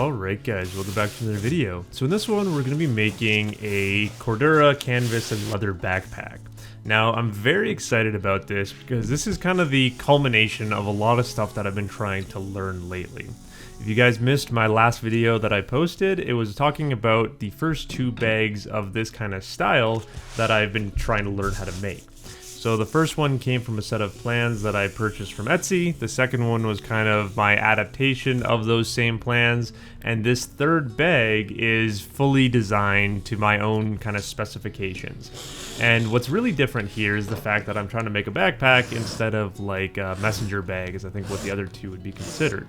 Alright guys, welcome back to another video. So in this one we're going to be making a Cordura canvas and leather backpack. Now I'm very excited about this because this is kind of the culmination of a lot of stuff that I've been trying to learn lately. If you guys missed my last video that I posted, it was talking about the first two bags of this kind of style that I've been trying to learn how to make. So the first one came from a set of plans that I purchased from Etsy. The second one was kind of my adaptation of those same plans. And this third bag is fully designed to my own kind of specifications. And what's really different here is the fact that I'm trying to make a backpack instead of like a messenger bag, as I think what the other two would be considered.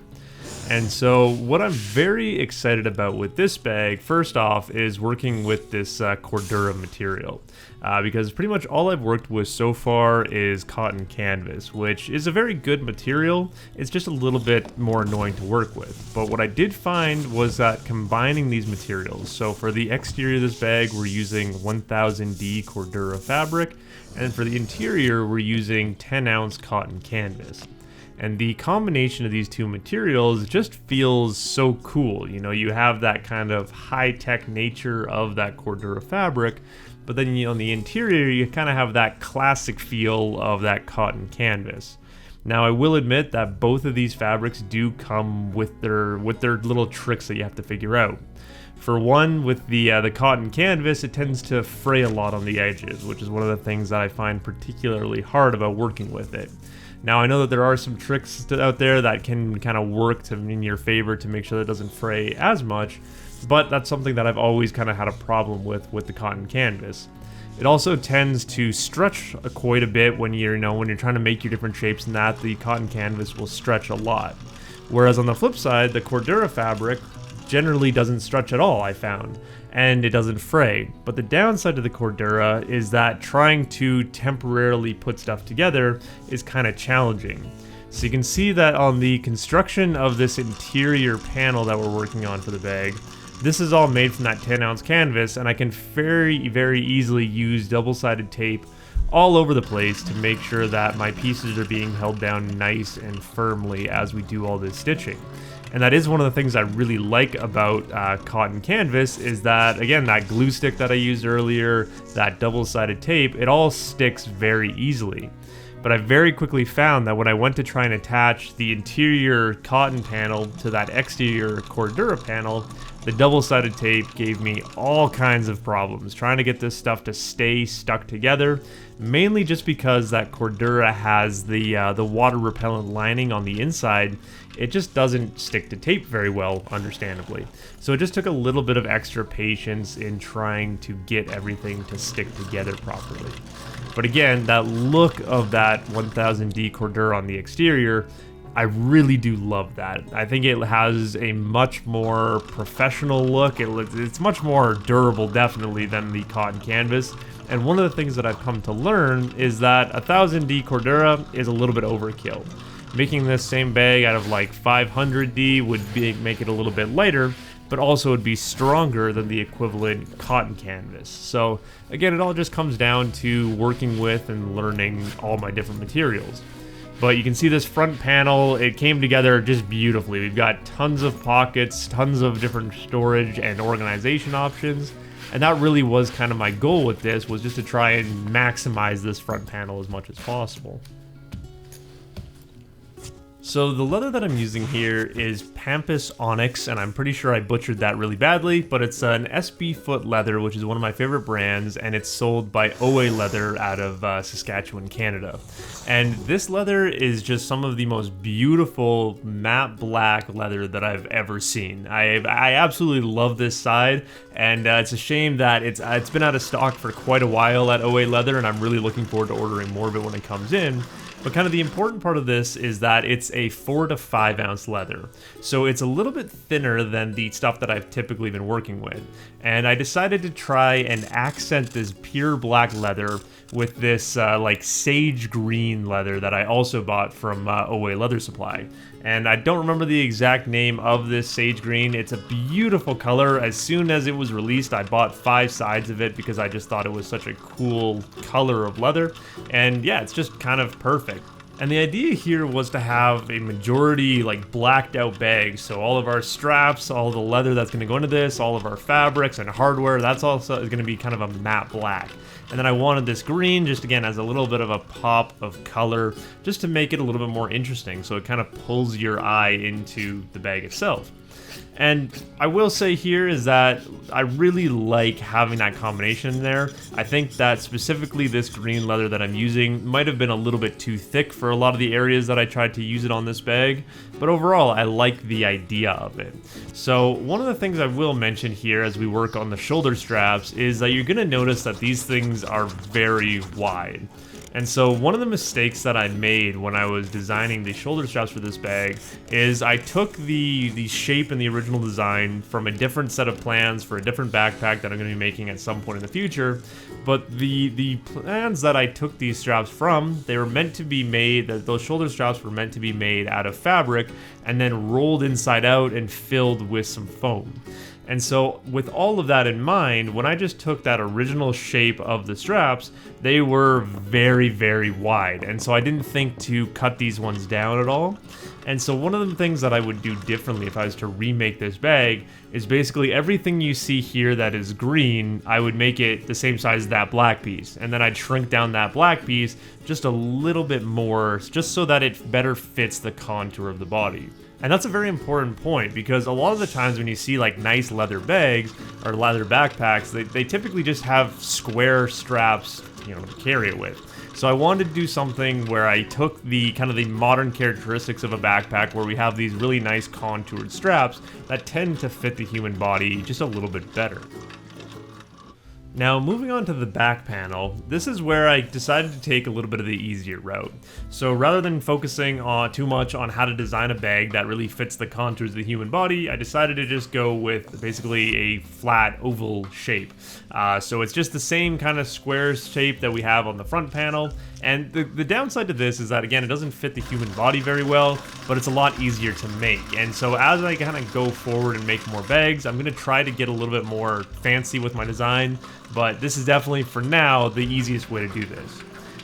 And so what I'm very excited about with this bag, first off, is working with this Cordura material. Because pretty much all I've worked with so far is cotton canvas, which is a very good material. It's just a little bit more annoying to work with. But what I did find was that combining these materials, so for the exterior of this bag, we're using 1000D Cordura fabric, and for the interior, we're using 10-ounce cotton canvas. And the combination of these two materials just feels so cool. You know, you have that kind of high-tech nature of that Cordura fabric, but then on the interior, you kind of have that classic feel of that cotton canvas. Now, I will admit that both of these fabrics do come with their little tricks that you have to figure out. For one, with the cotton canvas, it tends to fray a lot on the edges, which is one of the things that I find particularly hard about working with it. Now, I know that there are some tricks out there that can kind of work in your favor to make sure that it doesn't fray as much, but that's something that I've always kind of had a problem with the cotton canvas. It also tends to stretch quite a bit when you're trying to make your different shapes, and that the cotton canvas will stretch a lot. Whereas on the flip side, the Cordura fabric generally doesn't stretch at all, I found, and it doesn't fray. But the downside to the Cordura is that trying to temporarily put stuff together is kind of challenging. So you can see that on the construction of this interior panel that we're working on for the bag, this is all made from that 10-ounce canvas, and I can very, very easily use double-sided tape all over the place to make sure that my pieces are being held down nice and firmly as we do all this stitching. And that is one of the things I really like about cotton canvas, is that, again, that glue stick that I used earlier, that double-sided tape, it all sticks very easily. But I very quickly found that when I went to try and attach the interior cotton panel to that exterior Cordura panel, the double-sided tape gave me all kinds of problems trying to get this stuff to stay stuck together, mainly just because that Cordura has the water-repellent lining on the inside. It just doesn't stick to tape very well, understandably. So it just took a little bit of extra patience in trying to get everything to stick together properly. But again, that look of that 1000D Cordura on the exterior, I really do love that. I think it has a much more professional look. It's much more durable, definitely, than the cotton canvas. And one of the things that I've come to learn is that 1000D Cordura is a little bit overkill. Making this same bag out of like 500D would make it a little bit lighter, but also would be stronger than the equivalent cotton canvas. So again, it all just comes down to working with and learning all my different materials. But you can see this front panel, it came together just beautifully. We've got tons of pockets, tons of different storage and organization options. And that really was kind of my goal with this, was just to try and maximize this front panel as much as possible. So the leather that I'm using here is Pampas Onyx, and I'm pretty sure I butchered that really badly, but it's an SB Foot leather, which is one of my favorite brands, and it's sold by OA Leather out of Saskatchewan, Canada. And this leather is just some of the most beautiful matte black leather that I've ever seen. I absolutely love this side, and it's a shame that it's been out of stock for quite a while at OA Leather, and I'm really looking forward to ordering more of it when it comes in. But kind of the important part of this is that it's a 4 to 5 ounce leather. So it's a little bit thinner than the stuff that I've typically been working with. And I decided to try and accent this pure black leather with this like sage green leather that I also bought from OA Leather Supply. And I don't remember the exact name of this sage green. It's a beautiful color. As soon as it was released, I bought 5 sides of it because I just thought it was such a cool color of leather. And yeah, it's just kind of perfect. And the idea here was to have a majority like blacked out bag. So all of our straps, all the leather that's going to go into this, all of our fabrics and hardware, that's also going to be kind of a matte black. And then I wanted this green just again as a little bit of a pop of color just to make it a little bit more interesting. So it kind of pulls your eye into the bag itself. And I will say here is that I really like having that combination there. I think that specifically this green leather that I'm using might have been a little bit too thick for a lot of the areas that I tried to use it on this bag, but overall I like the idea of it. So one of the things I will mention here as we work on the shoulder straps is that you're going to notice that these things are very wide. And so one of the mistakes that I made when I was designing the shoulder straps for this bag is I took the shape and the original design from a different set of plans for a different backpack that I'm going to be making at some point in the future. But the plans that I took these straps from, they were meant to be made, those shoulder straps were meant to be made out of fabric and then rolled inside out and filled with some foam. And so with all of that in mind, when I just took that original shape of the straps, they were very, very wide. And so I didn't think to cut these ones down at all. And so one of the things that I would do differently if I was to remake this bag is basically everything you see here that is green, I would make it the same size as that black piece. And then I'd shrink down that black piece just a little bit more, just so that it better fits the contour of the body. And that's a very important point because a lot of the times when you see like nice leather bags or leather backpacks, they typically just have square straps, you know, to carry it with. So I wanted to do something where I took the kind of the modern characteristics of a backpack where we have these really nice contoured straps that tend to fit the human body just a little bit better. Now moving on to the back panel, this is where I decided to take a little bit of the easier route. So rather than focusing on too much on how to design a bag that really fits the contours of the human body, I decided to just go with basically a flat oval shape. So it's just the same kind of square shape that we have on the front panel. And the downside to this is that, again, it doesn't fit the human body very well, but it's a lot easier to make. And so as I kind of go forward and make more bags, I'm going to try to get a little bit more fancy with my design, but this is definitely, for now, the easiest way to do this.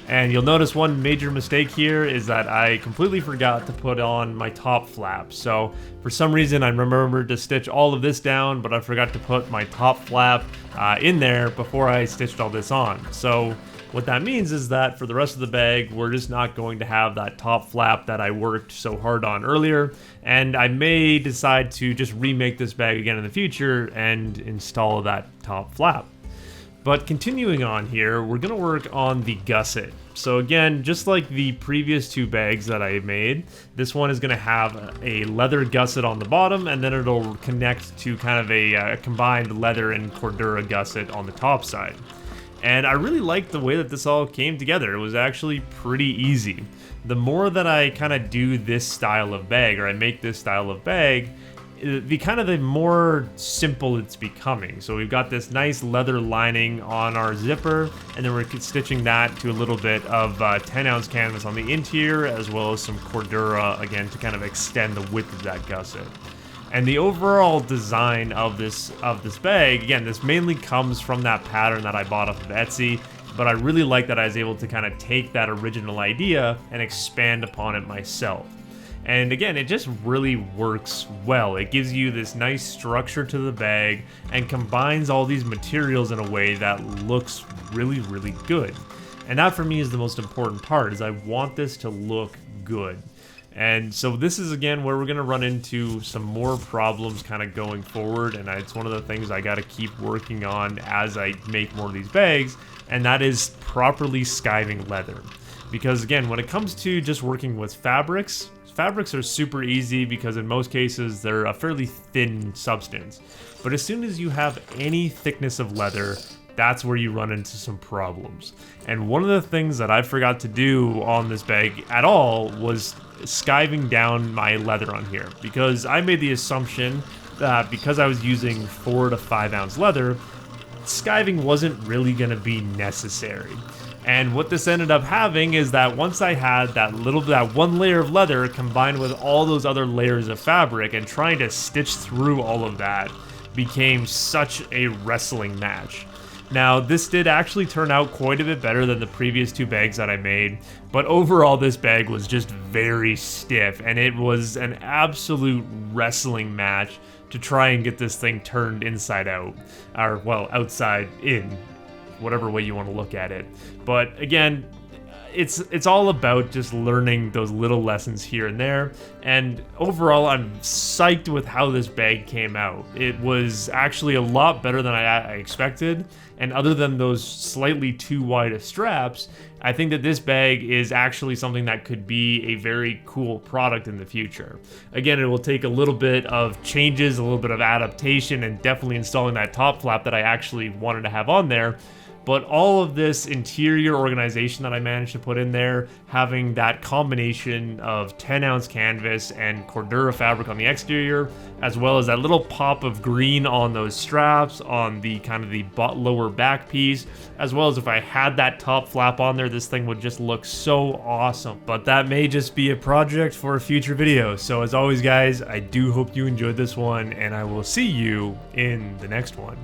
And you'll notice one major mistake here is that I completely forgot to put on my top flap. So for some reason I remembered to stitch all of this down, but I forgot to put my top flap in there before I stitched all this on. So what that means is that for the rest of the bag, we're just not going to have that top flap that I worked so hard on earlier, and I may decide to just remake this bag again in the future and install that top flap. But continuing on here, we're going to work on the gusset. So again, just like the previous two bags that I made, this one is going to have a leather gusset on the bottom, and then it'll connect to kind of a combined leather and Cordura gusset on the top side. And I really liked the way that this all came together. It was actually pretty easy. The more that I kind of do this style of bag, or I make this style of bag, the more simple it's becoming. So we've got this nice leather lining on our zipper, and then we're stitching that to a little bit of 10-ounce canvas on the interior, as well as some Cordura, again, to kind of extend the width of that gusset. And the overall design of this bag, again, this mainly comes from that pattern that I bought off of Etsy, but I really like that I was able to kind of take that original idea and expand upon it myself. And again, it just really works well. It gives you this nice structure to the bag and combines all these materials in a way that looks really, really good. And that for me is the most important part, is I want this to look good. And so this is, again, where we're going to run into some more problems kind of going forward, and it's one of the things I got to keep working on as I make more of these bags, and that is properly skiving leather. Because, again, when it comes to just working with fabrics are super easy because in most cases they're a fairly thin substance. But as soon as you have any thickness of leather, that's where you run into some problems. And one of the things that I forgot to do on this bag at all was skiving down my leather on here, because I made the assumption that because I was using 4 to 5 ounce leather, skiving wasn't really going to be necessary. And what this ended up having is that once I had that one layer of leather combined with all those other layers of fabric, and trying to stitch through all of that became such a wrestling match. Now, this did actually turn out quite a bit better than the previous 2 bags that I made, but overall this bag was just very stiff, and it was an absolute wrestling match to try and get this thing turned inside out, or well, outside in, whatever way you want to look at it. But again, it's all about just learning those little lessons here and there, and overall I'm psyched with how this bag came out. It was actually a lot better than I expected, and other than those slightly too wide of straps, I think that this bag is actually something that could be a very cool product in the future. Again, it will take a little bit of changes, a little bit of adaptation, and definitely installing that top flap that I actually wanted to have on there. But all of this interior organization that I managed to put in there, having that combination of 10-ounce canvas and Cordura fabric on the exterior, as well as that little pop of green on those straps, on the kind of the lower back piece, as well as if I had that top flap on there, this thing would just look so awesome. But that may just be a project for a future video. So as always, guys, I do hope you enjoyed this one, and I will see you in the next one.